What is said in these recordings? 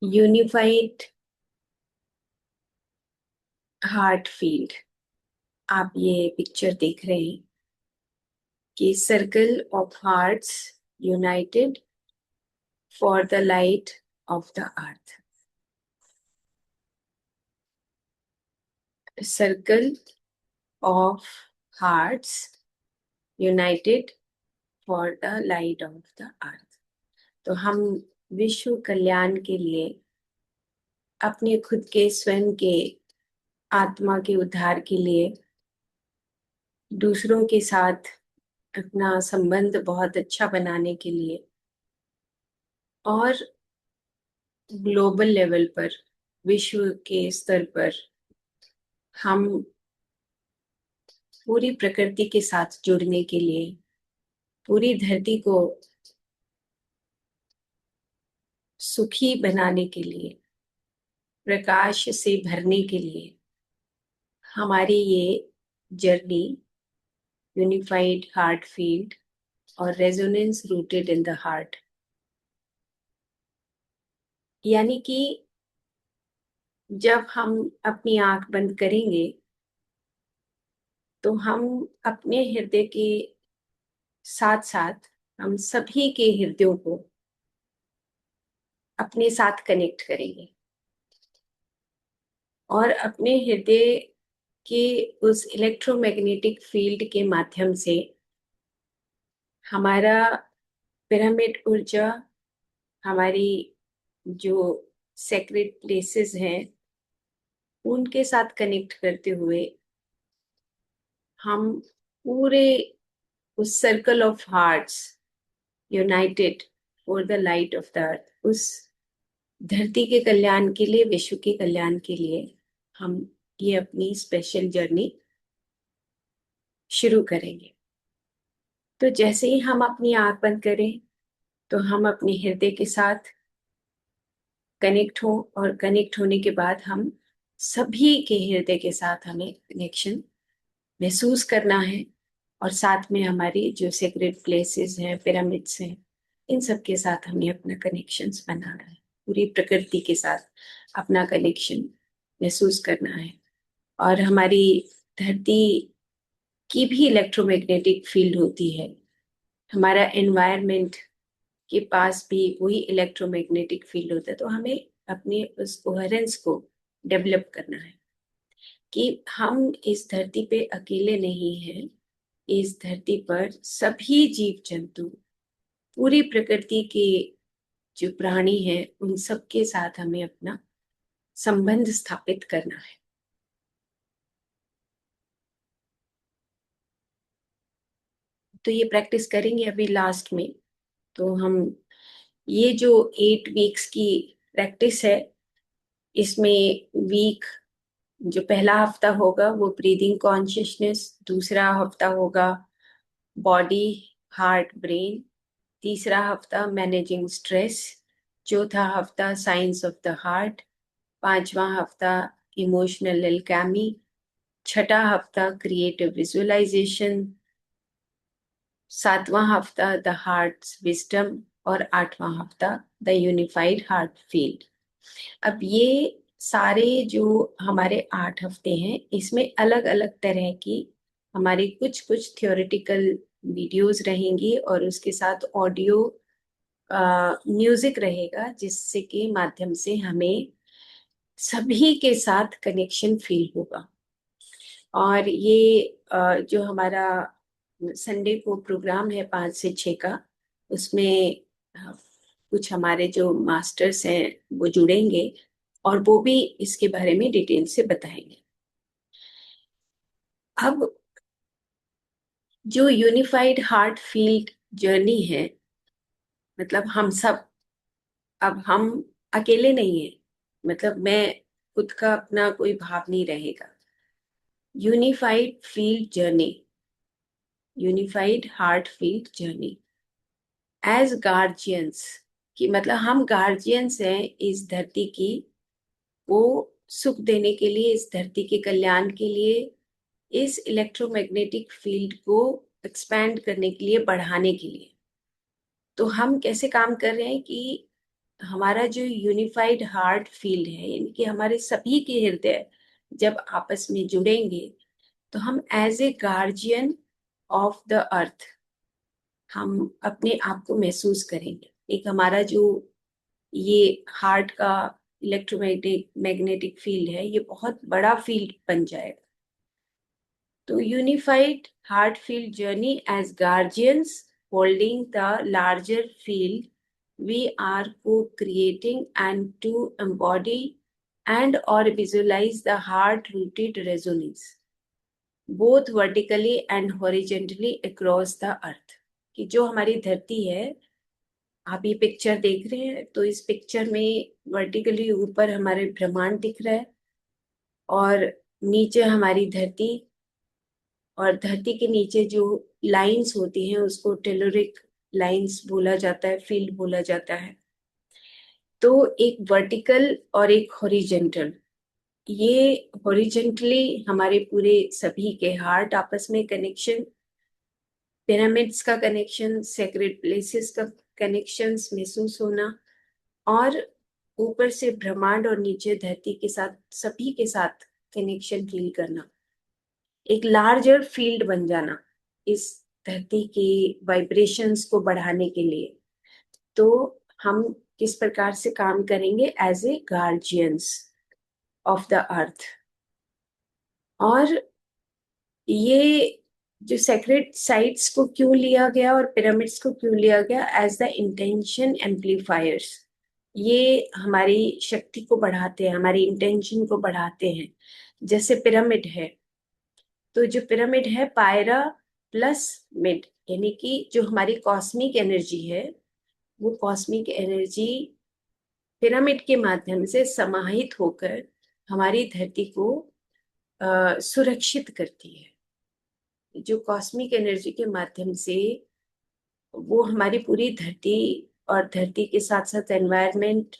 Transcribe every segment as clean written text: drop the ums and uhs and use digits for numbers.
Unified heart field. आप ये picture देख रहे हैं कि circle of hearts United for the light of the earth. Circle of hearts United for the light of the अर्थ। तो हम विश्व कल्याण के लिए, अपने खुद के स्वयं के आत्मा के उद्धार के लिए, दूसरों के साथ अपना संबंध बहुत अच्छा बनाने के लिए और ग्लोबल लेवल पर, विश्व के स्तर पर हम पूरी प्रकृति के साथ जुड़ने के लिए, पूरी धरती को सुखी बनाने के लिए, प्रकाश से भरने के लिए हमारी ये जर्नी यूनिफाइड हार्ट फील्ड और resonance rooted in the heart, यानी कि जब हम अपनी आंख बंद करेंगे तो हम अपने हृदय के साथ साथ हम सभी के हृदयों को अपने साथ कनेक्ट करेंगे और अपने हृदय के उस इलेक्ट्रोमैग्नेटिक फील्ड के माध्यम से हमारा पिरामिड ऊर्जा, हमारी जो सेक्रेट प्लेसेस हैं, उनके साथ कनेक्ट करते हुए हम पूरे उस circle of hearts United for the light of the अर्थ, उस धरती के कल्याण के लिए, विश्व के कल्याण के लिए हम ये अपनी स्पेशल जर्नी शुरू करेंगे। तो जैसे ही हम अपनी आंख बंद करें तो हम अपने हृदय के साथ कनेक्ट हो, और कनेक्ट होने के बाद हम सभी के हृदय के साथ हमें कनेक्शन महसूस करना है। और साथ में हमारी जो सेक्रेट प्लेसेस हैं, पिरामिड्स हैं, इन सब के साथ हमें अपना कनेक्शंस बनाना है, पूरी प्रकृति के साथ अपना कनेक्शन महसूस करना है। और हमारी धरती की भी इलेक्ट्रोमैग्नेटिक फील्ड होती है, हमारा एनवायरनमेंट के पास भी वही इलेक्ट्रोमैग्नेटिक फील्ड होता है। तो हमें अपने उस कोहेरेंस को डेवलप करना है कि हम इस धरती पे अकेले नहीं हैं। इस धरती पर सभी जीव जंतु, पूरी प्रकृति के जो प्राणी हैं, उन सब के साथ हमें अपना संबंध स्थापित करना है। तो ये प्रैक्टिस करेंगे अभी लास्ट में। तो हम ये जो 8 वीक्स की प्रैक्टिस है, इसमें वीक जो पहला हफ्ता होगा वो ब्रीदिंग कॉन्शियसनेस, दूसरा हफ्ता होगा बॉडी, हार्ट, ब्रेन, तीसरा हफ्ता मैनेजिंग स्ट्रेस, चौथा हफ्ता साइंस ऑफ द हार्ट, पांचवा हफ्ता इमोशनल एल्केमी, छठा हफ्ता क्रिएटिव विजुअलाइजेशन, सातवां हफ्ता द हार्ट विजडम और आठवां हफ्ता द यूनिफाइड हार्ट फील्ड। अब ये सारे जो हमारे 8 हफ्ते हैं, इसमें अलग अलग तरह की हमारी कुछ कुछ थियोरेटिकल वीडियोस रहेंगी और उसके साथ ऑडियो म्यूजिक रहेगा, जिससे के माध्यम से हमें सभी के साथ कनेक्शन फील होगा। और ये जो हमारा संडे को प्रोग्राम है 5 से 6 का, उसमें कुछ हमारे जो मास्टर्स हैं वो जुड़ेंगे और वो भी इसके बारे में डिटेल से बताएंगे। अब जो यूनिफाइड हार्ट फील्ड जर्नी है, मतलब हम सब, अब हम अकेले नहीं है, मतलब मैं खुद का अपना कोई भाव नहीं रहेगा। Unified field journey, unified heart field journey as guardians, कि मतलब हम गार्जियंस हैं इस धरती की, वो सुख देने के लिए, इस धरती के कल्याण के लिए, इस इलेक्ट्रोमैग्नेटिक फील्ड को एक्सपैंड करने के लिए, बढ़ाने के लिए। तो हम कैसे काम कर रहे हैं कि हमारा जो यूनिफाइड हार्ट फील्ड है, यानी कि हमारे सभी के हृदय जब आपस में जुड़ेंगे तो हम as a guardian of the earth हम अपने आप को महसूस करेंगे। एक हमारा जो ये हार्ट का इलेक्ट्रोमैग्नेटिक मैग्नेटिक फील्ड है, ये बहुत बड़ा फील्ड बन जाएगा। तो unified heart field journey as guardians holding the larger field, we are co-creating and to embody and or visualize the heart-rooted resonance both vertically and horizontally across the earth। कि जो हमारी धरती है, आप ये पिक्चर देख रहे हैं, तो इस पिक्चर में वर्टिकली ऊपर हमारे ब्रह्मांड दिख रहा है और नीचे हमारी धरती, और धरती के नीचे जो लाइंस होती हैं उसको टेलोरिक लाइंस बोला जाता है, फील्ड बोला जाता है। तो एक वर्टिकल और एक हॉरिजेंटल, ये हॉरिजेंटली हमारे पूरे सभी के हार्ट आपस में कनेक्शन, पिरामिड्स का कनेक्शन, सेक्रेड प्लेसेस का कनेक्शंस महसूस होना, और ऊपर से ब्रह्मांड और नीचे धरती के साथ सभी के साथ कनेक्शन फील करना, एक लार्जर फील्ड बन जाना इस धरती के वाइब्रेशंस को बढ़ाने के लिए। तो हम किस प्रकार से काम करेंगे as a guardians of the earth. और ये जो सेक्रेड साइट्स को क्यों लिया गया और पिरामिड्स को क्यों लिया गया एज द इंटेंशन एम्पलीफायर्स, ये हमारी शक्ति को बढ़ाते हैं, हमारी इंटेंशन को बढ़ाते हैं। जैसे पिरामिड है, तो जो पिरामिड है पायरा प्लस मिड, यानी कि जो हमारी कॉस्मिक एनर्जी है, वो कॉस्मिक एनर्जी पिरामिड के माध्यम से समाहित होकर हमारी धरती को सुरक्षित करती है। जो कॉस्मिक एनर्जी के माध्यम से वो हमारी पूरी धरती और धरती के साथ साथ एनवायरनमेंट,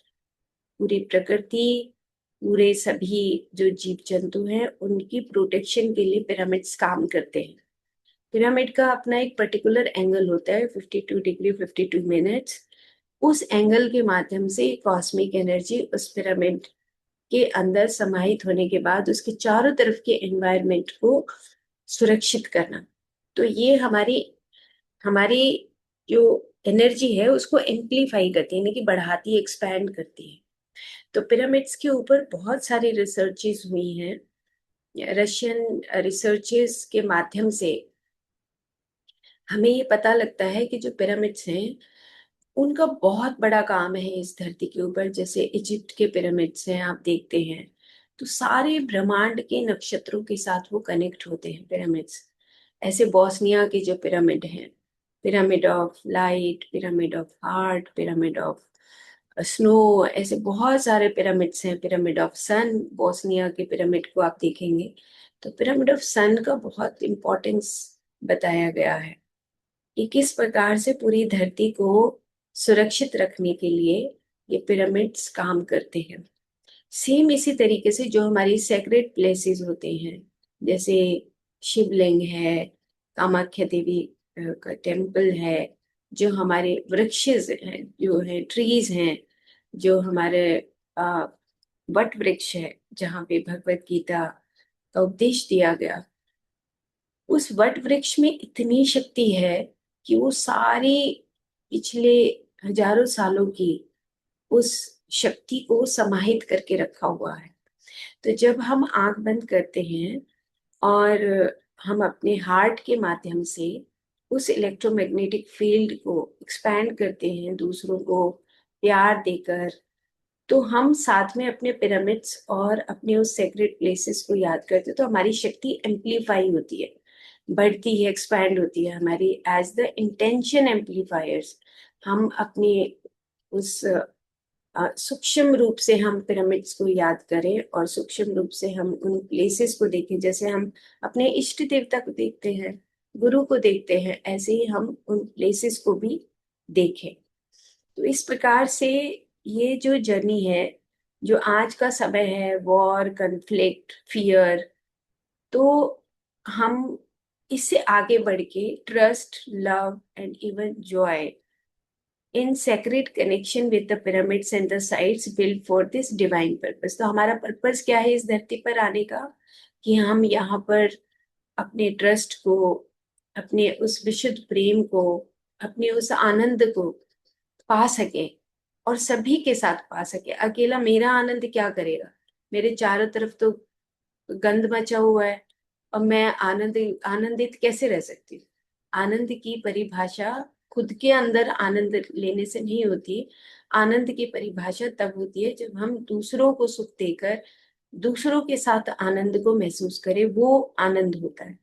पूरी प्रकृति, पूरे सभी जो जीव जंतु हैं उनकी प्रोटेक्शन के लिए पिरामिड्स काम करते हैं। पिरामिड का अपना एक पर्टिकुलर एंगल होता है 52 डिग्री 52 मिनट्स। उस एंगल के माध्यम से कॉस्मिक एनर्जी उस पिरामिड के अंदर समाहित होने के बाद उसके चारों तरफ के एनवायरनमेंट को सुरक्षित करना। तो ये हमारी हमारी जो एनर्जी है उसको एम्पलीफाई करती है, यानी कि बढ़ाती है, एक्सपैंड करती है। तो पिरामिड्स के ऊपर बहुत सारी रिसर्चेस हुई हैं। रशियन रिसर्चेस के माध्यम से हमें ये पता लगता है कि जो पिरामिड्स हैं उनका बहुत बड़ा काम है इस धरती के ऊपर। जैसे इजिप्ट के पिरामिड्स हैं, आप देखते हैं तो सारे ब्रह्मांड के नक्षत्रों के साथ वो कनेक्ट होते हैं पिरामिड्स। ऐसे बोस्निया के जो पिरामिड हैं, pyramid of light, pyramid of heart, pyramid of snow, ऐसे बहुत सारे पिरामिड्स हैं। पिरामिड ऑफ सन, बोस्निया के पिरामिड को आप देखेंगे तो पिरामिड ऑफ सन का बहुत इंपॉर्टेंस बताया गया है कि किस प्रकार से पूरी धरती को सुरक्षित रखने के लिए ये पिरामिड्स काम करते हैं। सेम इसी तरीके से जो हमारी सेक्रेड प्लेसेस होते हैं, जैसे शिवलिंग है, कामाख्या देवी का टेम्पल है, जो हमारे वृक्षेस हैं, जो है ट्रीज हैं, जो हमारे अ, वट वृक्ष है जहाँ पे भगवत गीता का उपदेश दिया गया, उस वट वृक्ष में इतनी शक्ति है कि वो सारी पिछले हजारों सालों की उस शक्ति को समाहित करके रखा हुआ है। तो जब हम आंख बंद करते हैं और हम अपने हार्ट के माध्यम से उस इलेक्ट्रोमैग्नेटिक फील्ड को एक्सपैंड करते हैं, दूसरों को प्यार देकर, तो हम साथ में अपने पिरामिड्स और अपने उस सेक्रेट प्लेसेस को याद करते हैं, तो हमारी शक्ति एम्पलीफाई होती है, बढ़ती है, एक्सपैंड होती है हमारी एज द इंटेंशन एम्पलीफायर्स। हम अपने उस सूक्ष्म रूप से हम पिरामिड्स को याद करें और सूक्ष्म रूप से हम उन प्लेसेस को देखें। जैसे हम अपने इष्ट देवता को देखते हैं, गुरु को देखते हैं, ऐसे ही हम उन प्लेसेस को भी देखें। तो इस प्रकार से ये जो जर्नी है, जो आज का समय है, वॉर, कन्फ्लिक्ट, फियर, तो हम इससे आगे बढ़ के trust, love and even joy in secret connection with the pyramids and the sites build for this divine purpose. तो हमारा पर्पस क्या है इस धरती पर आने का? कि हम यहाँ पर अपने ट्रस्ट को, अपने उस विशुद्ध प्रेम को, अपने उस आनंद को पा सके और सभी के साथ पा सके। अकेला मेरा आनंद क्या करेगा? मेरे चारों तरफ तो गंद मचा हुआ है और मैं आनंदित कैसे रह सकती हूँ? आनंद की परिभाषा खुद के अंदर आनंद लेने से नहीं होती। आनंद की परिभाषा तब होती है जब हम दूसरों को सुख देकर दूसरों के साथ आनंद को महसूस करें, वो आनंद होता है।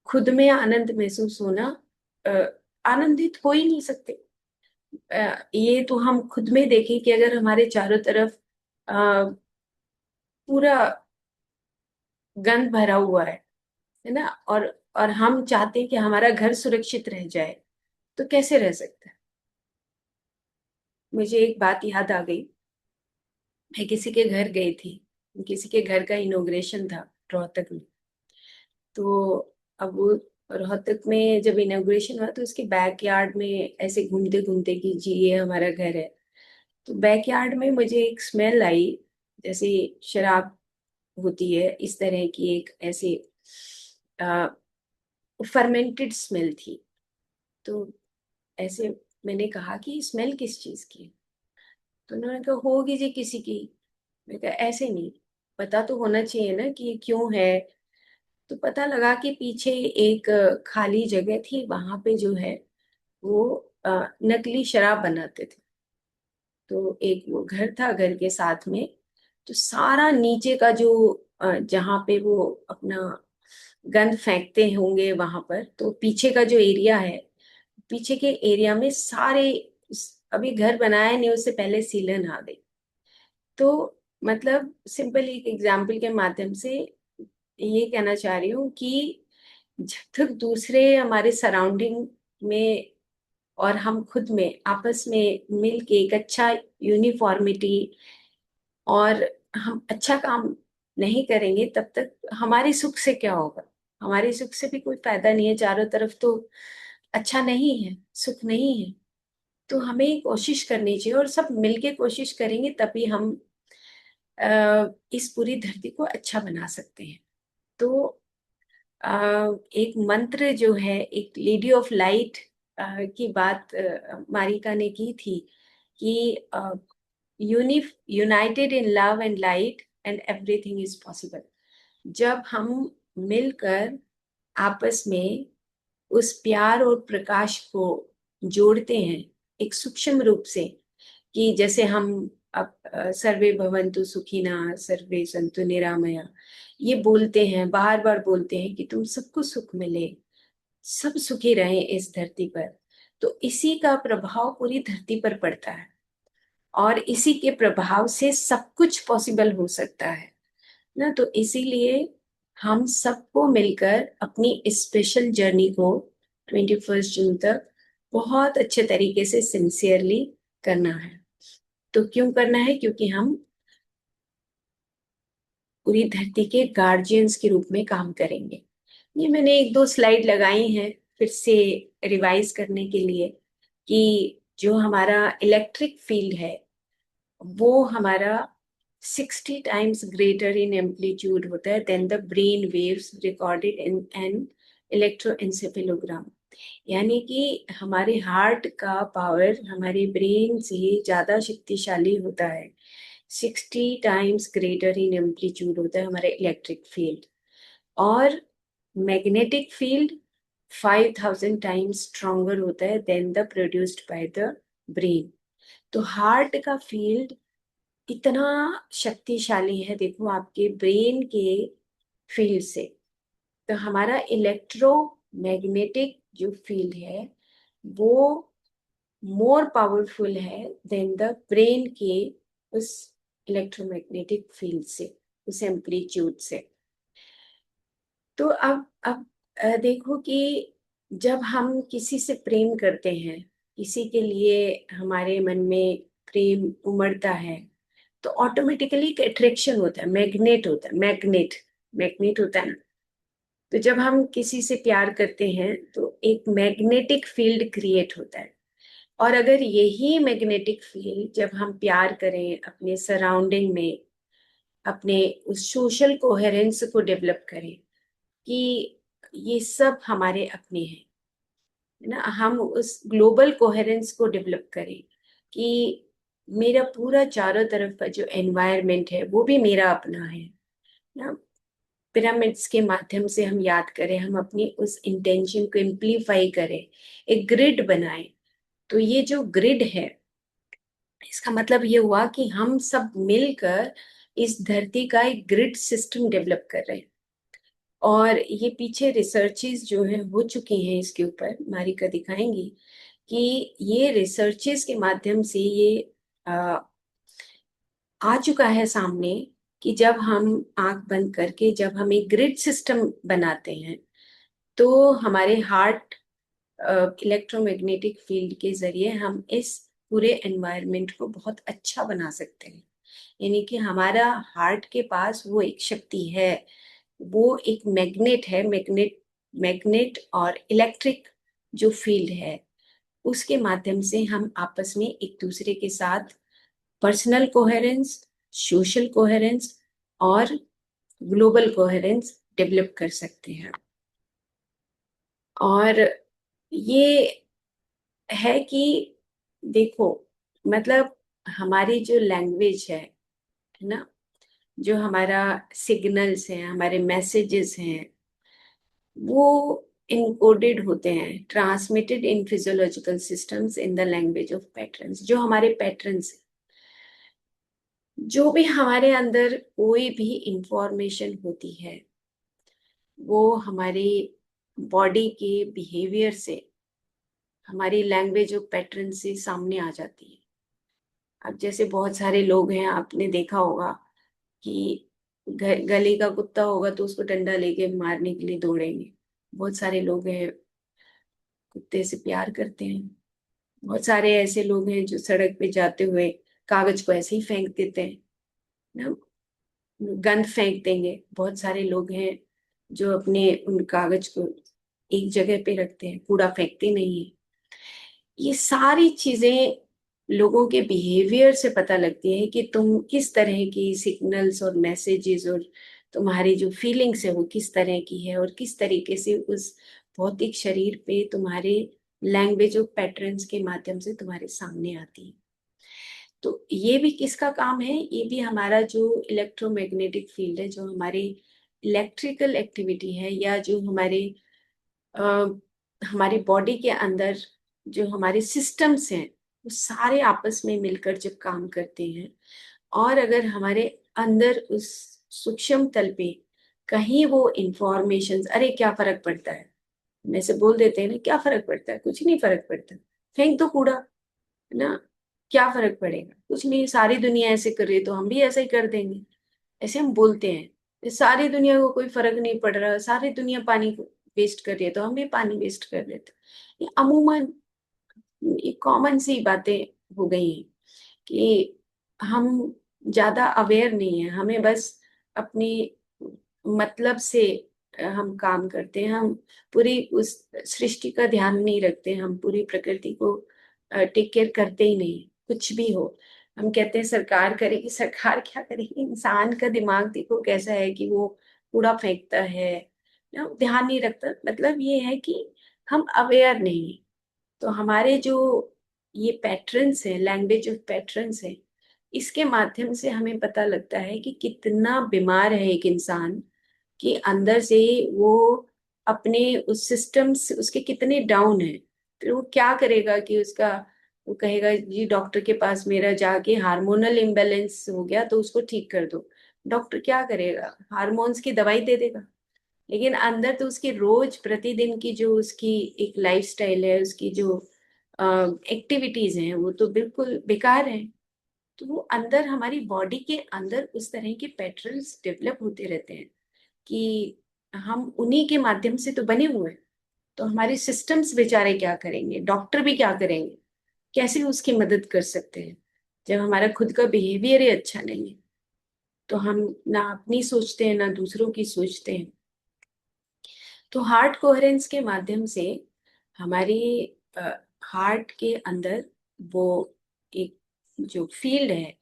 खुद में आनंद महसूस होना, अ, आनंदित हो ही नहीं सकते। ये तो हम खुद में देखें कि अगर हमारे चारों तरफ अ, पूरा गंद भरा हुआ है ना, और हम चाहते हैं कि हमारा घर सुरक्षित रह जाए, तो कैसे रह सकता है? मुझे एक बात याद आ गई। मैं किसी के घर गई थी, किसी के घर का इनॉग्रेशन था रोहतक में। तो अब वो रोहतक में जब इनॉग्रेशन हुआ तो उसके बैकयार्ड में ऐसे घूमते घूमते कि जी ये हमारा घर है, तो बैकयार्ड में मुझे एक स्मेल आई, जैसे शराब होती है इस तरह की एक ऐसी फर्मेंटेड स्मेल थी। तो ऐसे मैंने कहा कि स्मेल किस चीज की है? तो उन्होंने कहा होगी जी किसी की। मैं कहा ऐसे नहीं, पता तो होना चाहिए ना कि ये क्यों है। तो पता लगा कि पीछे एक खाली जगह थी, वहां पे जो है वो नकली शराब बनाते थे। तो एक वो घर था, घर के साथ में तो सारा नीचे का जो जहाँ पे वो अपना गंद फेंकते होंगे वहां पर, तो पीछे का जो एरिया है, पीछे के एरिया में सारे अभी घर बनाया नहीं उससे पहले सीलन आ गई। तो मतलब सिंपल एक एग्जाम्पल के माध्यम से ये कहना चाह रही हूँ कि जब तक दूसरे हमारे सराउंडिंग में और हम खुद में आपस में मिल के एक अच्छा यूनिफॉर्मिटी और हम अच्छा काम नहीं करेंगे, तब तक हमारे सुख से क्या होगा? हमारे सुख से भी कोई फायदा नहीं है। चारों तरफ तो अच्छा नहीं है, सुख नहीं है। तो हमें कोशिश करनी चाहिए और सब मिलके कोशिश करेंगे तभी हम इस पूरी धरती को अच्छा बना सकते हैं। तो एक मंत्र जो है, एक लेडी ऑफ लाइट की बात मारिका ने की थी कि United in love and light and everything is possible. जब हम मिलकर आपस में उस प्यार और प्रकाश को जोड़ते हैं एक सूक्ष्म रूप से, कि जैसे हम अब सर्वे भवन्तु सुखिनः सर्वे सन्तु निरामया ये बोलते हैं, बार बार बोलते हैं कि तुम सबको सुख मिले, सब सुखी रहें इस धरती पर। तो इसी का प्रभाव पूरी धरती पर पड़ता है और इसी के प्रभाव से सब कुछ पॉसिबल हो सकता है ना। तो इसीलिए हम सबको मिलकर अपनी स्पेशल जर्नी को 21 जून तक बहुत अच्छे तरीके से सिंसियरली करना है। तो क्यों करना है? क्योंकि हम पूरी धरती के गार्जियंस के रूप में काम करेंगे। ये मैंने एक दो स्लाइड लगाई हैं फिर से रिवाइज करने के लिए, कि जो हमारा इलेक्ट्रिक फील्ड है वो हमारा 60 टाइम्स ग्रेटर इन एम्पलीट्यूड होता है then the brain waves recorded in an electroencephalogram. यानी कि हमारे हार्ट का पावर हमारे ब्रेन से ज्यादा शक्तिशाली होता है। 60 टाइम्स ग्रेटर इन एम्पलीट्यूड होता है हमारा इलेक्ट्रिक फील्ड, और मैग्नेटिक फील्ड 5000 टाइम्स स्ट्रॉन्गर होता है then the produced by the brain. तो हार्ट का फील्ड इतना शक्तिशाली है, देखो आपके ब्रेन के फील्ड से। तो हमारा इलेक्ट्रोमैग्नेटिक जो फील्ड है वो मोर पावरफुल है देन द ब्रेन के उस इलेक्ट्रोमैग्नेटिक फील्ड से, उस एम्पलीट्यूड से। तो अब देखो कि जब हम किसी से प्रेम करते हैं, किसी के लिए हमारे मन में प्रेम उमड़ता है, तो ऑटोमेटिकली एक अट्रैक्शन होता है, मैग्नेट होता है, मैग्नेट मैग्नेट होता है ना। तो जब हम किसी से प्यार करते हैं तो एक मैग्नेटिक फील्ड क्रिएट होता है। और अगर यही मैग्नेटिक फील्ड जब हम प्यार करें अपने सराउंडिंग में, अपने उस सोशल कोहेरेंस को डेवलप करें कि ये सब हमारे अपने हैं, है ना, हम उस ग्लोबल कोहेरेंस को डेवलप करें कि मेरा पूरा चारों तरफ का जो एनवायरनमेंट है वो भी मेरा अपना है ना। पिरामिड्स के माध्यम से हम याद करें, हम अपनी उस इंटेंशन को इम्प्लीफाई करें, एक ग्रिड बनाएं। तो ये जो ग्रिड है, इसका मतलब ये हुआ कि हम सब मिलकर इस धरती का एक ग्रिड सिस्टम डेवलप कर रहे हैं। और ये पीछे रिसर्चेस जो है हो चुकी हैं इसके ऊपर, मारिका दिखाएंगी कि ये रिसर्चेस के माध्यम से ये आ चुका है सामने कि जब हम आंख बंद करके जब हम एक ग्रिड सिस्टम बनाते हैं तो हमारे हार्ट इलेक्ट्रोमैग्नेटिक फील्ड के जरिए हम इस पूरे एनवायरनमेंट को बहुत अच्छा बना सकते हैं। यानी कि हमारा हार्ट के पास वो एक शक्ति है, वो एक मैग्नेट है, मैग्नेट मैग्नेट और इलेक्ट्रिक जो फील्ड है उसके माध्यम से हम आपस में एक दूसरे के साथ पर्सनल कोहेरेंस, सोशल कोहेरेंस और ग्लोबल कोहेरेंस डेवलप कर सकते हैं। और ये है कि देखो, मतलब हमारी जो लैंग्वेज है ना, जो हमारा सिग्नल्स हैं, हमारे मैसेजेस हैं, वो इनकोडेड होते हैं, transmitted in physiological systems in the language of patterns. जो हमारे पैटर्न्स, जो भी हमारे अंदर कोई भी इंफॉर्मेशन होती है वो हमारी बॉडी के बिहेवियर से, हमारी लैंग्वेज ऑफ पैटर्न से सामने आ जाती है। अब जैसे बहुत सारे लोग हैं, आपने देखा होगा कि गली का कुत्ता होगा तो उसको डंडा लेके मारने के लिए दौड़ेंगे। बहुत सारे लोग हैं कुत्ते से प्यार करते हैं। बहुत सारे ऐसे लोग हैं जो सड़क पे जाते हुए कागज को ऐसे ही फेंक देते हैं ना, गंद फेंक देंगे। बहुत सारे लोग हैं जो अपने उन कागज को एक जगह पे रखते हैं, कूड़ा फेंकते नहीं है। ये सारी चीजें लोगों के बिहेवियर से पता लगती है कि तुम किस तरह की सिग्नल्स और मैसेजेस और तुम्हारी जो फीलिंग्स है वो किस तरह की है, और किस तरीके से उस भौतिक शरीर पे तुम्हारे लैंग्वेज ऑफ पैटर्न्स के माध्यम से तुम्हारे सामने आती है। तो ये भी किसका काम है? ये भी हमारा जो इलेक्ट्रोमैग्नेटिक फील्ड है, जो हमारी इलेक्ट्रिकल एक्टिविटी है, या जो हमारे अ, हमारी बॉडी के अंदर जो हमारे सिस्टम्स हैं वो सारे आपस में मिलकर जब काम करते हैं। और अगर हमारे अंदर उस सूक्ष्म तल पे कहीं वो इंफॉर्मेशन, अरे क्या फर्क पड़ता है, में से बोल देते हैं ना, क्या फर्क पड़ता है, कुछ नहीं फर्क पड़ता, फेंक दो कूड़ा, है ना, क्या फर्क पड़ेगा, कुछ नहीं, सारी दुनिया ऐसे कर रही है तो हम भी ऐसा ही कर देंगे, ऐसे हम बोलते हैं। सारी दुनिया को कोई फर्क नहीं पड़ रहा, सारी दुनिया पानी वेस्ट कर रही है तो हम भी पानी वेस्ट कर देते हैं। ये अमूमन ये कॉमन सी बातें हो गई हैं कि हम ज्यादा अवेयर नहीं है, हमें बस अपनी मतलब से हम काम करते हैं, हम पूरी उस सृष्टि का ध्यान नहीं रखते, हम पूरी प्रकृति को टेक केयर करते ही नहीं। कुछ भी हो, हम कहते हैं सरकार करेगी, सरकार क्या करेगी, इंसान का दिमाग देखो कैसा है कि वो कूड़ा फेंकता है ना, ध्यान नहीं रखता। मतलब ये है कि हम अवेयर नहीं हैं। तो हमारे जो ये पैटर्न्स हैं, लैंग्वेज ऑफ पैटर्न्स है, इसके माध्यम से हमें पता लगता है कि कितना बीमार है एक इंसान, कि अंदर से वो अपने उस सिस्टम से उसके कितने डाउन है। फिर वो क्या करेगा कि उसका, वो कहेगा जी डॉक्टर के पास मेरा जाके हार्मोनल इम्बैलेंस हो गया तो उसको ठीक कर दो। डॉक्टर क्या करेगा? हार्मोन्स की दवाई दे देगा, लेकिन अंदर तो उसकी रोज प्रतिदिन की जो उसकी एक लाइफस्टाइल है, उसकी जो एक्टिविटीज हैं वो तो बिल्कुल बेकार हैं। तो वो अंदर हमारी बॉडी के अंदर उस तरह के पैटर्न्स डेवलप होते रहते हैं कि हम उन्हीं के माध्यम से तो बने हुए हैं। तो हमारे सिस्टम्स बेचारे क्या करेंगे, डॉक्टर भी क्या करेंगे, कैसे उसकी मदद कर सकते हैं जब हमारा खुद का बिहेवियर ही अच्छा नहीं है। तो हम ना अपनी सोचते हैं ना दूसरों की सोचते हैं। तो हार्ट कोहेरेंस के माध्यम से हमारी हार्ट के अंदर वो एक जो फील्ड है,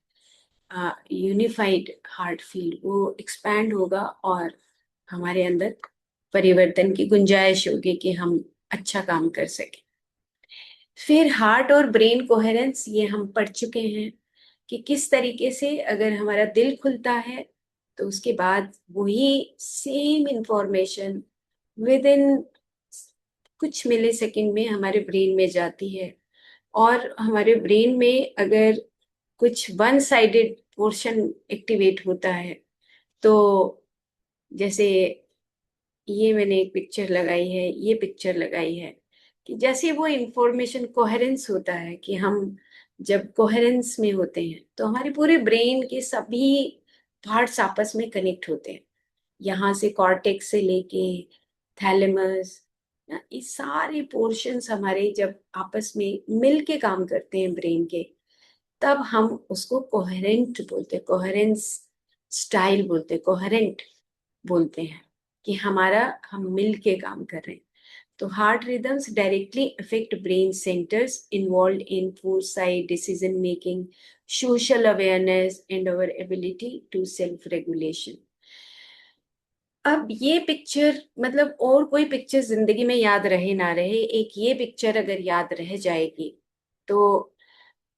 यूनिफाइड हार्ट फील्ड, वो एक्सपैंड होगा और हमारे अंदर परिवर्तन की गुंजाइश होगी कि हम अच्छा काम कर सकें। फिर हार्ट और ब्रेन कोहेरेंस, ये हम पढ़ चुके हैं कि किस तरीके से अगर हमारा दिल खुलता है तो उसके बाद वही सेम इंफॉर्मेशन विद इन कुछ मिली सेकेंड में हमारे ब्रेन में जाती है। और हमारे ब्रेन में अगर कुछ वन साइडेड पोर्शन एक्टिवेट होता है, तो जैसे ये मैंने एक पिक्चर लगाई है, ये पिक्चर लगाई है, कि जैसे वो इंफॉर्मेशन कोहेरेंस होता है कि हम जब कोहेरेंस में होते हैं तो हमारे पूरे ब्रेन के सभी पार्ट्स आपस में कनेक्ट होते हैं। यहाँ से कॉर्टेक्स से लेके थैलेमस, ये सारे पोर्शंस हमारे जब आपस में मिल के काम करते हैं ब्रेन के, तब हम उसको कोहेरेंट बोलते हैं, कोहेरेंस स्टाइल बोलते हैं, कोहेरेंट बोलते हैं कि हमारा हम मिल के काम कर रहे हैं। तो heart rhythms directly affect brain centers involve in foresight, decision making, social awareness and our ability to self regulation. अब ये पिक्चर, मतलब और कोई पिक्चर जिंदगी में याद रहे ना रहे, एक ये पिक्चर अगर याद रह जाएगी तो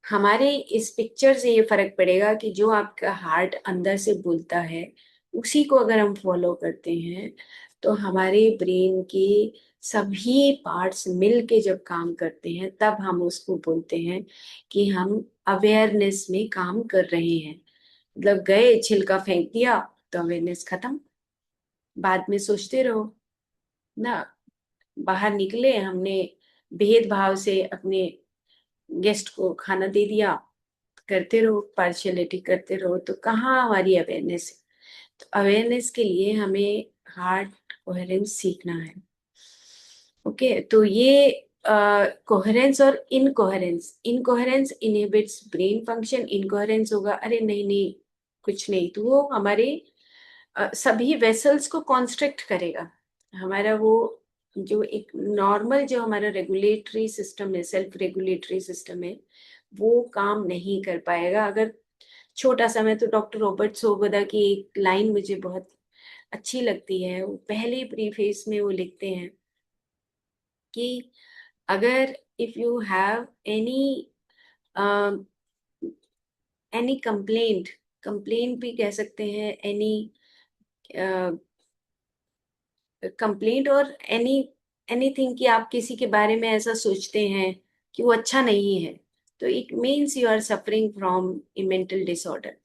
हमारे इस पिक्चर से ये फर्क पड़ेगा कि जो आपका हार्ट अंदर से बोलता है उसी को अगर हम फॉलो करते हैं तो हमारे ब्रेन के सभी पार्ट्स मिल के जब काम करते हैं तब हम उसको बोलते हैं कि हम अवेयरनेस में काम कर रहे हैं। मतलब गए छिलका फेंक दिया तो अवेयरनेस खत्म, बाद में सोचते रहो ना। बाहर निकले, हमने भेदभाव से अपने गेस्ट को खाना दे दिया, करते रहो, पार्शियलिटी करते रहो, तो कहाँ हमारी अवेयरनेस है। तो अवेयरनेस के लिए हमें हार्ट कोहेरेंस सीखना है। ओके, तो ये कोहेरेंस और incoherence, incoherence inhibits brain function, incoherence होगा अरे नहीं नहीं कुछ नहीं, तो वो हमारे सभी वेसल्स को कॉन्स्ट्रिक्ट करेगा। हमारा वो जो एक नॉर्मल जो हमारा रेगुलेटरी सिस्टम है, सेल्फ रेगुलेटरी सिस्टम है, वो काम नहीं कर पाएगा। अगर छोटा सा, मैं तो डॉक्टर रॉबर्ट सोबोदा की एक लाइन मुझे बहुत अच्छी लगती है, वो पहले प्रीफेस में वो लिखते हैं कि अगर if you have any complaint, complaint भी कह सकते हैं, एनी कंप्लेंट और एनी एनीथिंग, कि आप किसी के बारे में ऐसा सोचते हैं कि वो अच्छा नहीं है, तो it means you are suffering from a mental disorder.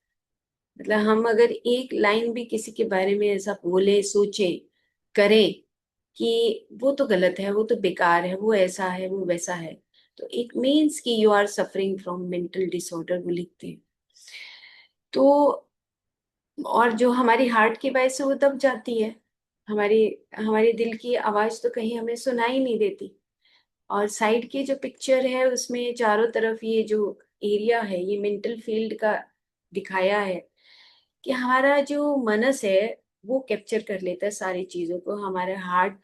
मतलब हम अगर एक लाइन भी किसी के बारे में ऐसा बोले, सोचे, करें कि वो तो गलत है, वो तो बेकार है, वो ऐसा है, वो वैसा है, तो इट मीन्स कि you are suffering from mental disorder, वो लिखते हैं। तो और जो हमारी हार्ट की वजह से वो दब जाती है, हमारी हमारे दिल की आवाज तो कहीं हमें सुनाई नहीं देती। और साइड की जो पिक्चर है उसमें चारों तरफ ये जो एरिया है, ये मेंटल फील्ड का दिखाया है कि हमारा जो मनस है वो कैप्चर कर लेता है सारी चीजों को। हमारे हार्ट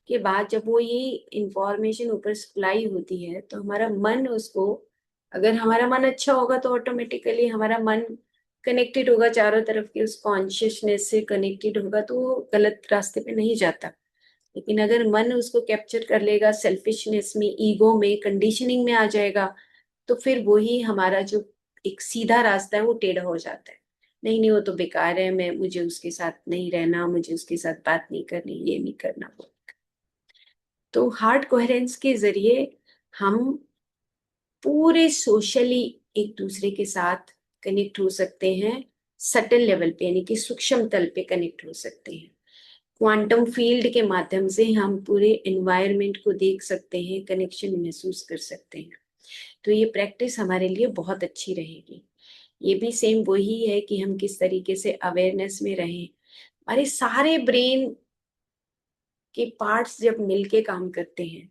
के बाद जब वो ये इंफॉर्मेशन ऊपर सप्लाई होती है तो हमारा मन उसको, अगर हमारा मन अच्छा होगा तो ऑटोमेटिकली हमारा मन कनेक्टेड होगा चारों तरफ की, उस कॉन्शियसनेस से कनेक्टेड होगा, तो वो गलत रास्ते पे नहीं जाता। लेकिन अगर मन उसको कैप्चर कर लेगा, सेल्फिशनेस में, ईगो में, कंडीशनिंग में आ जाएगा, तो फिर वही हमारा जो एक सीधा रास्ता है वो टेढ़ा हो जाता है। नहीं नहीं वो तो बेकार है, मैं, मुझे उसके साथ नहीं रहना, मुझे उसके साथ बात नहीं करनी, ये नहीं करना वो। तो हार्ट कोहेरेंस के जरिए हम पूरे सोशली एक दूसरे के साथ कनेक्ट हो सकते हैं, सटल लेवल पे यानी कि सूक्ष्म तल पे कनेक्ट हो सकते हैं। क्वांटम फील्ड के माध्यम से हम पूरे एनवायरनमेंट को देख सकते हैं, कनेक्शन महसूस कर सकते हैं। तो ये प्रैक्टिस हमारे लिए बहुत अच्छी रहेगी। ये भी सेम वही है कि हम किस तरीके से अवेयरनेस में रहें। हमारे सारे ब्रेन के पार्ट्स जब मिलके काम करते हैं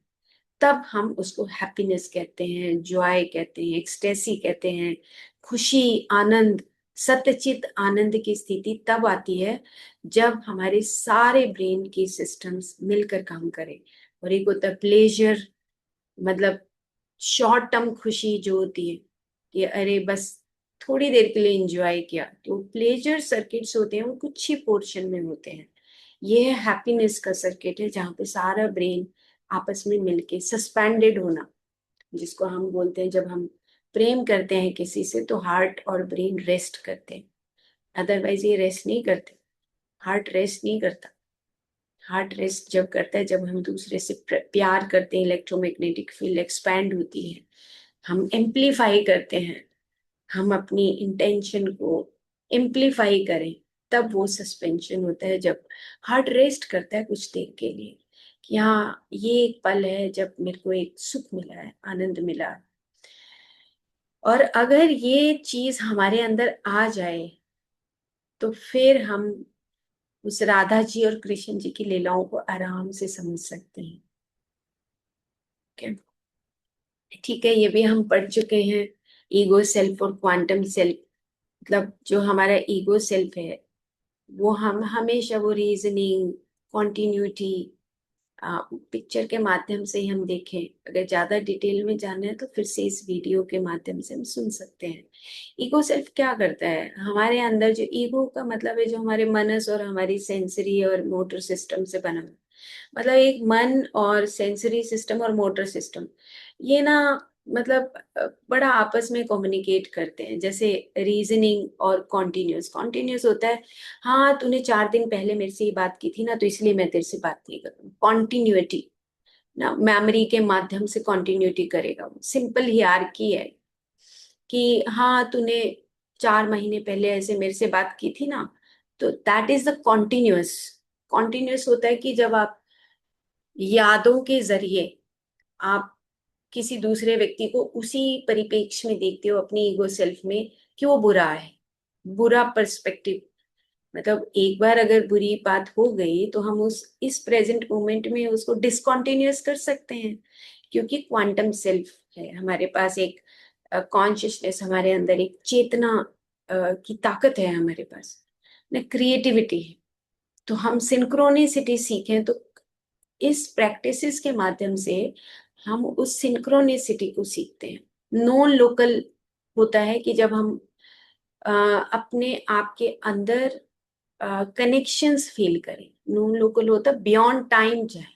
तब हम उसको हैप्पीनेस कहते हैं, जॉय कहते हैं, एक्सटेसी कहते हैं। खुशी, आनंद, सत्यचित आनंद की स्थिति तब आती है जब हमारे सारे ब्रेन के सिस्टम्स मिलकर काम करें। और एक होता है प्लेजर, मतलब शॉर्ट टर्म खुशी जो होती है कि अरे बस थोड़ी देर के लिए एंजॉय किया, जो प्लेजर सर्किट्स होते हैं वो कुछ ही पोर्शन में होते हैं। ये है हैप्पीनेस का सर्किट है, जहाँ पे सारा ब्रेन आपस में मिलके सस्पेंडेड होना, जिसको हम बोलते हैं जब हम प्रेम करते हैं किसी से तो हार्ट और ब्रेन रेस्ट करते हैं, अदरवाइज ये रेस्ट नहीं करते। हार्ट रेस्ट नहीं करता। हार्ट रेस्ट जब करता है जब हम दूसरे से प्यार करते हैं, इलेक्ट्रोमैग्नेटिक फील्ड एक्सपैंड होती है, हम एम्पलीफाई करते हैं, हम अपनी इंटेंशन को एम्पलीफाई करें, तब वो सस्पेंशन होता है। जब हार्ट रेस्ट करता है कुछ देर के लिए कि हाँ ये एक पल है जब मेरे को एक सुख मिला है, आनंद मिला है। और अगर ये चीज हमारे अंदर आ जाए तो फिर हम उस राधा जी और कृष्ण जी की लीलाओं को आराम से समझ सकते हैं। ठीक है, ये भी हम पढ़ चुके हैं, ईगो सेल्फ और क्वांटम सेल्फ। मतलब जो हमारा ईगो सेल्फ है वो हम हमेशा वो रीजनिंग, कॉन्टिन्यूटी पिक्चर के माध्यम से ही हम देखें। अगर ज्यादा डिटेल में जानना है तो फिर से इस वीडियो के माध्यम से हम सुन सकते हैं। ईगो सेल्फ क्या करता है हमारे अंदर, जो ईगो का मतलब है जो हमारे मनस और हमारी सेंसरी और मोटर सिस्टम से बना हुआ, मतलब एक मन और सेंसरी सिस्टम और मोटर सिस्टम, ये ना मतलब बड़ा आपस में कम्युनिकेट करते हैं। जैसे रीजनिंग और कॉन्टिन्यूस, कॉन्टिन्यूस होता है हाँ तूने 4 दिन पहले मेरे से ये बात की थी ना, तो इसलिए मैं तेरे से बात नहीं करूँ। कॉन्टिन्यूटी ना, मेमोरी के माध्यम से कॉन्टिन्यूटी करेगा वो। सिंपल हियरार्की है कि हाँ तूने 4 महीने पहले ऐसे मेरे से बात की थी ना, तो that is the continuous. Continuous होता है कि जब आप यादों के जरिए आप किसी दूसरे व्यक्ति को उसी परिप्रेक्ष्य में देखते हो अपनी ईगो सेल्फ में कि वो बुरा है, बुरा पर्सपेक्टिव। मतलब एक बार अगर बुरी बात हो गई तो हम उस इस प्रेजेंट मोमेंट में उसको डिसकंटिन्यूअस कर सकते हैं, क्योंकि क्वांटम सेल्फ है हमारे पास, एक कॉन्शियसनेस हमारे अंदर, एक चेतना की ताकत है हमारे पास ना, क्रिएटिविटी है। तो हम सिंक्रोनिसिटी सीखें तो इस प्रैक्टिसेस के माध्यम से हम उस सिंक्रोनिसिटी को सीखते हैं। नॉन लोकल होता है कि जब हम अ, अपने आप के अंदर कनेक्शंस फील करें। नॉन लोकल होता है बियॉन्ड टाइम जाए,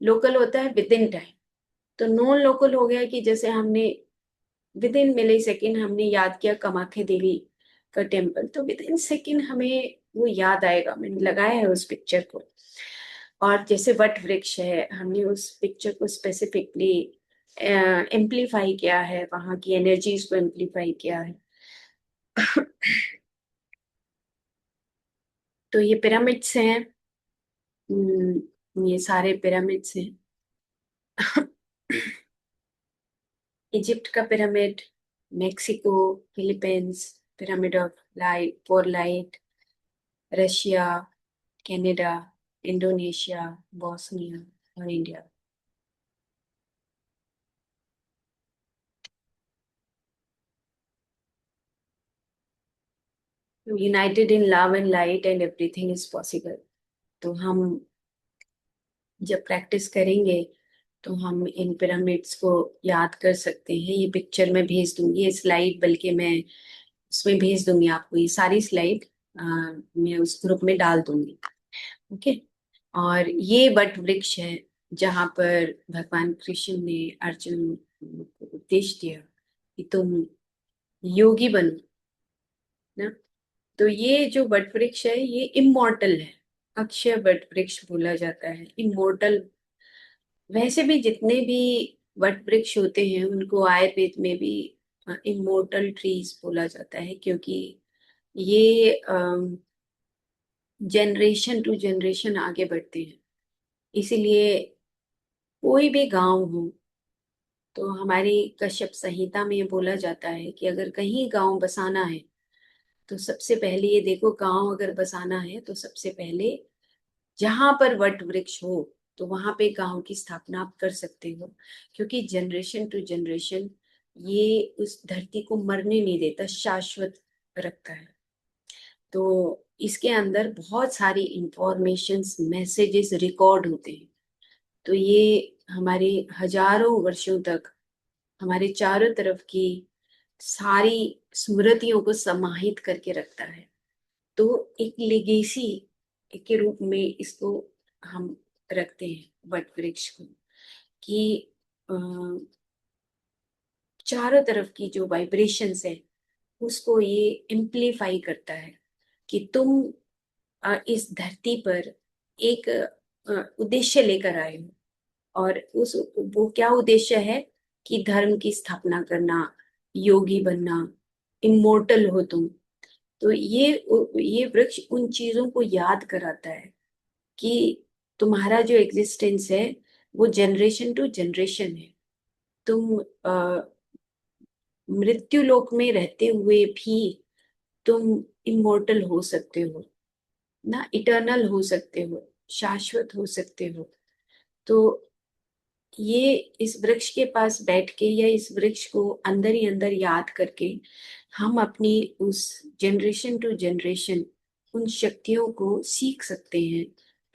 लोकल होता है विद इन टाइम। तो नॉन लोकल हो गया कि जैसे हमने विद इन मिली सेकेंड हमने याद किया कामाख्या देवी का टेम्पल, तो विद इन सेकेंड हमें वो याद आएगा, मैंने लगाया है उस पिक्चर को। और जैसे वट वृक्ष है, हमने उस पिक्चर को स्पेसिफिकली एम्पलीफाई किया है, वहां की एनर्जीज को एम्पलीफाई किया है। तो ये पिरामिड्स हैं। ये सारे पिरामिड्स हैं। इजिप्ट का pyramid, Mexico, Philippines, pyramid of light for light, Russia, Canada, Indonesia, Bosnia और India. United in love and light and everything is possible. तो हम जब प्रैक्टिस करेंगे तो हम इन पिरामिड्स को याद कर सकते हैं। ये पिक्चर मैं भेज दूंगी, ये स्लाइड, बल्कि मैं उसमें भेज दूंगी आपको ये सारी स्लाइड, मैं उस ग्रुप में डाल दूंगी। ओके। और ये वट वृक्ष है जहाँ पर भगवान कृष्ण ने अर्जुन को उपदेश दिया कि तुम योगी बनो ना। तो ये जो वट वृक्ष है ये इमोर्टल है, अक्षय वट वृक्ष बोला जाता है, इमोर्टल। वैसे भी जितने भी वट वृक्ष होते हैं उनको आयुर्वेद में भी इमोर्टल ट्रीज बोला जाता है, क्योंकि ये जनरेशन टू जनरेशन आगे बढ़ते हैं। इसीलिए कोई भी गांव हो तो हमारी कश्यप संहिता में ये बोला जाता है कि अगर कहीं गांव बसाना है तो सबसे पहले ये देखो, गांव अगर बसाना है तो सबसे पहले जहां पर वट वृक्ष हो तो वहां पे गांव की स्थापना आप कर सकते हो, क्योंकि जनरेशन टू जनरेशन ये उस धरती को मरने नहीं देता, शाश्वत रखता है। तो इसके अंदर बहुत सारी इंफॉर्मेशंस, मैसेजेस रिकॉर्ड होते हैं। तो ये हमारे हजारों वर्षों तक हमारे चारों तरफ की सारी स्मृतियों को समाहित करके रखता है। तो एक लेगेसी के रूप में इसको हम रखते हैं वट वृक्ष को, कि अ, चारों तरफ की जो वाइब्रेशंस है उसको ये एम्प्लीफाई करता है कि तुम इस धरती पर एक उद्देश्य लेकर आए हो। और उस वो क्या उद्देश्य है कि धर्म की स्थापना करना, योगी बनना, इमोर्टल हो तुम। तो ये वृक्ष उन चीजों को याद कराता है कि तुम्हारा जो एग्जिस्टेंस है वो जनरेशन टू जनरेशन है। तुम मृत्यु लोक में रहते हुए भी तुम इमोर्टल हो सकते हो ना, इटर्नल हो सकते हो, शाश्वत हो सकते हो। तो ये इस वृक्ष के पास बैठ के या इस वृक्ष को अंदर ही अंदर याद करके हम अपनी उस जनरेशन टू जनरेशन उन शक्तियों को सीख सकते हैं,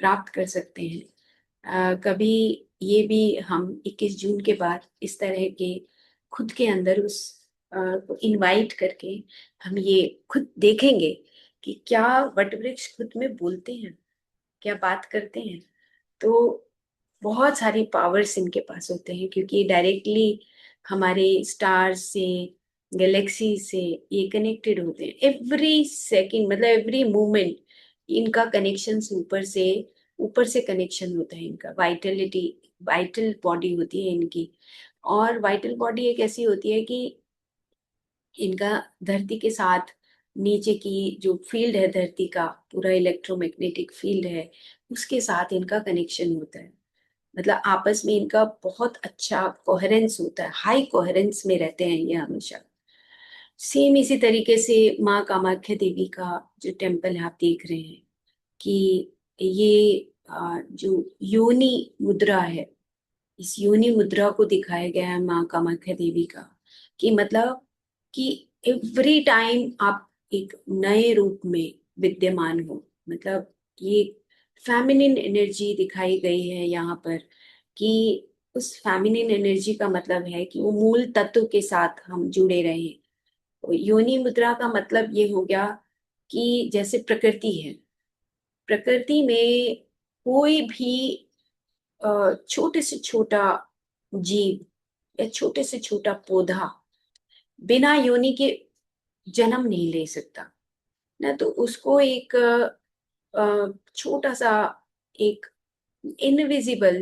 प्राप्त कर सकते हैं। कभी ये भी हम 21 जून के बाद इस तरह के खुद के अंदर उस को इनवाइट करके हम ये खुद देखेंगे कि क्या वटवृक्ष खुद में बोलते हैं, क्या बात करते हैं। तो बहुत सारी पावर्स इनके पास होते हैं क्योंकि ये डायरेक्टली हमारे स्टार्स से, गैलेक्सी से ये कनेक्टेड होते हैं। एवरी सेकंड मतलब एवरी मोमेंट इनका कनेक्शन ऊपर से कनेक्शन होता है इनका। वाइटलिटी, वाइटल बॉडी होती है इनकी। और वाइटल बॉडी एक ऐसी होती है कि इनका धरती के साथ नीचे की जो फील्ड है, धरती का पूरा इलेक्ट्रोमैग्नेटिक फील्ड है, उसके साथ इनका कनेक्शन होता है। मतलब आपस में इनका बहुत अच्छा कोहेरेंस होता है, हाई कोहेरेंस में रहते हैं ये हमेशा। सेम इसी तरीके से माँ कामाख्या देवी का जो टेम्पल है आप देख रहे हैं कि ये जो योनि मुद्रा है, इस योनि मुद्रा को दिखाया गया है माँ कामाख्या देवी का, कि मतलब कि एवरी टाइम आप एक नए रूप में विद्यमान हो। मतलब ये फेमिनिन एनर्जी दिखाई गई है यहाँ पर, कि उस फेमिनिन एनर्जी का मतलब है कि वो मूल तत्व के साथ हम जुड़े रहें। तो योनि मुद्रा का मतलब ये हो गया कि जैसे प्रकृति है, प्रकृति में कोई भी छोटे से छोटा जीव या छोटे से छोटा पौधा बिना योनि के जन्म नहीं ले सकता ना। तो उसको एक छोटा सा एक इनविजिबल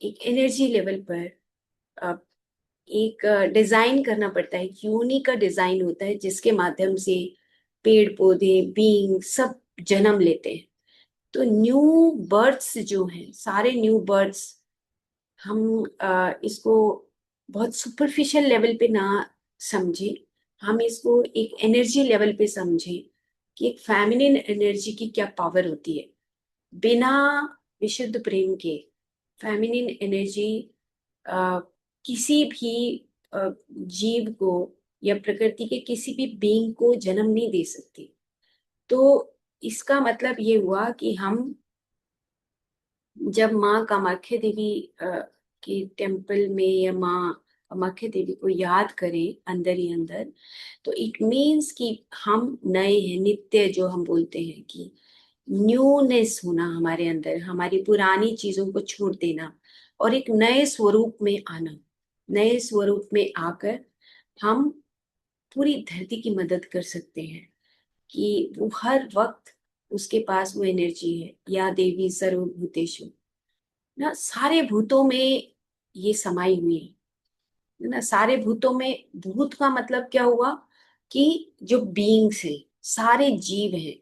एक एनर्जी लेवल पर अ, एक डिजाइन करना पड़ता है। योनि का डिजाइन होता है जिसके माध्यम से पेड़ पौधे बीइंग सब जन्म लेते हैं। तो न्यू बर्ड्स जो हैं, सारे न्यू बर्ड्स, हम इसको बहुत सुपरफिशियल लेवल पे ना समझे, हम इसको एक एनर्जी लेवल पे समझे कि एक फेमिनिन एनर्जी की क्या पावर होती है। बिना विशुद्ध प्रेम के फेमिनिन एनर्जी किसी भी जीव को या प्रकृति के किसी भी बीइंग को जन्म नहीं दे सकती। तो इसका मतलब ये हुआ कि हम जब माँ कामाख्या देवी के टेम्पल में या माँ कामाख्या देवी को याद करें अंदर ही अंदर, तो इट मीन्स कि हम नए हैं, नित्य जो हम बोलते हैं कि न्यूनेस होना हमारे अंदर, हमारी पुरानी चीजों को छोड़ देना और एक नए स्वरूप में आना। नए स्वरूप में आकर हम पूरी धरती की मदद कर सकते हैं कि वो हर वक्त उसके पास वो एनर्जी है। या देवी सर्वभूतेषु, ना सारे भूतों में ये समाई हुई है ना। सारे भूतों में, भूत का मतलब क्या हुआ कि जो बीइंग्स हैं, सारे जीव हैं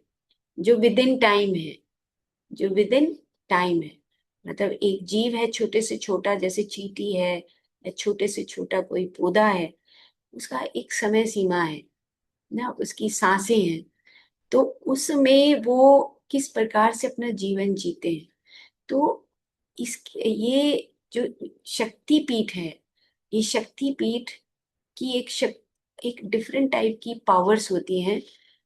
जो विद इन टाइम है, जो विद इन टाइम है। मतलब एक जीव है छोटे से छोटा, जैसे चींटी है या छोटे से छोटा कोई पौधा है, उसका एक समय सीमा है ना, उसकी सांसें हैं। तो उसमें वो किस प्रकार से अपना जीवन जीते हैं। तो इस ये जो शक्ति पीठ है, ये शक्ति पीठ की एक डिफरेंट टाइप की पावर्स होती हैं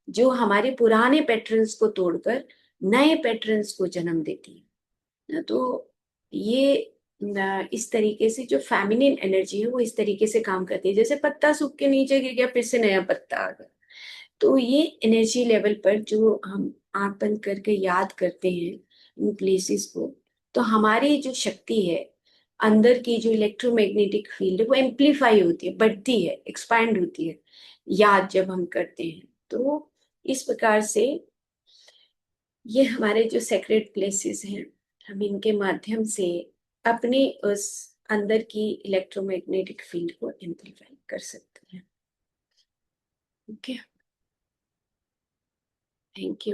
जो हमारे पुराने पैटर्न्स को तोड़कर नए पैटर्न्स को जन्म देती है ना। तो ये इस तरीके से जो फेमिनिन एनर्जी है वो इस तरीके से काम करती है, जैसे पत्ता सूख के नीचे गिर गया फिर से नया पत्ता आ गया। तो ये एनर्जी लेवल पर जो हम आंख बंद करके याद करते हैं इन प्लेसेस को, तो हमारी जो शक्ति है अंदर की, जो इलेक्ट्रोमैग्नेटिक फील्ड है वो एम्पलीफाई होती है, बढ़ती है, एक्सपैंड होती है याद जब हम करते हैं। तो इस प्रकार से ये हमारे जो सेक्रेट प्लेसेस हैं, हम इनके माध्यम से अपने उस अंदर की इलेक्ट्रोमैग्नेटिक फील्ड को एम्पलीफाई कर सकते हैं। Okay, thank you.